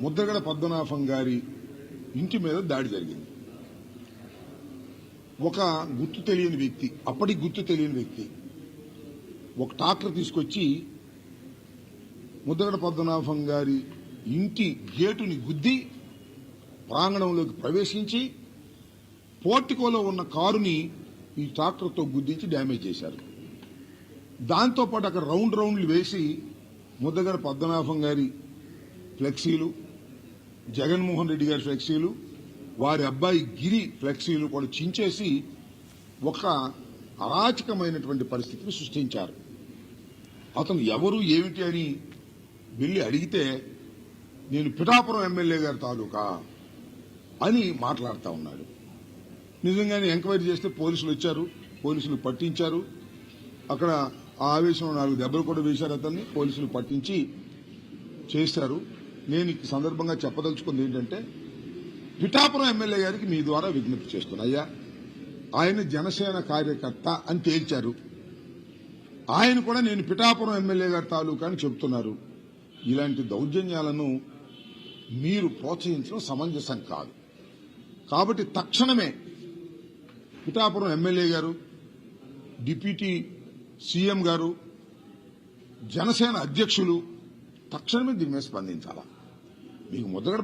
ముద్రగడ పద్మనాభం గారి ఇంటి మీద దాడి జరిగింది. ఒక గుర్తు తెలియని వ్యక్తి, అప్పటికి గుర్తు తెలియని వ్యక్తి ఒక ట్రాక్టర్ తీసుకొచ్చి ముద్రగడ పద్మనాభం గారి ఇంటి గేటుని గుద్ది ప్రాంగణంలోకి ప్రవేశించి పోర్టికోలో ఉన్న కారుని ఈ ట్రాక్టర్తో గుద్దించి డ్యామేజ్ చేశారు. దాంతోపాటు అక్కడ రౌండ్లు వేసి ముద్రగడ పద్మనాభం గారి ఫ్లెక్సీలు, జగన్మోహన్ రెడ్డి గారి ఫ్లెక్సీలు, వారి అబ్బాయి గిరి ఫ్లెక్సీలు కూడా చించేసి ఒక అరాచకమైనటువంటి పరిస్థితిని సృష్టించారు. అతను ఎవరు ఏమిటి అని వెళ్ళి అడిగితే నేను పిఠాపురం ఎమ్మెల్యే గారి తాలూకా అని మాట్లాడుతూ ఉన్నాడు. నిజంగానే ఎంక్వైరీ చేస్తే పోలీసులు వచ్చారు, పోలీసులు పట్టించారు. అక్కడ ఆ ఆవేశంలో 4 దెబ్బలు కూడా వేశారు అతన్ని, పోలీసులు పట్టించి చేశారు. నేను ఈ సందర్భంగా చెప్పదలుచుకుంది ఏంటంటే, పిఠాపురం ఎమ్మెల్యే గారికి మీ ద్వారా విజ్ఞప్తి చేస్తున్నా. అయ్యా, ఆయన జనసేన కార్యకర్త అని తేల్చారు. ఆయన కూడా నేను పిఠాపురం ఎమ్మెల్యే గారి తాలూకా అని చెబుతున్నారు. ఇలాంటి దౌర్జన్యాలను మీరు ప్రోత్సహించడం సమంజసం కాదు. కాబట్టి తక్షణమే పిఠాపురం ఎమ్మెల్యే గారు, డిప్యూటీ సీఎం గారు, జనసేన అధ్యక్షులు తక్షణమే దీని మీద స్పందించాలా. మీకు ముద్రగడ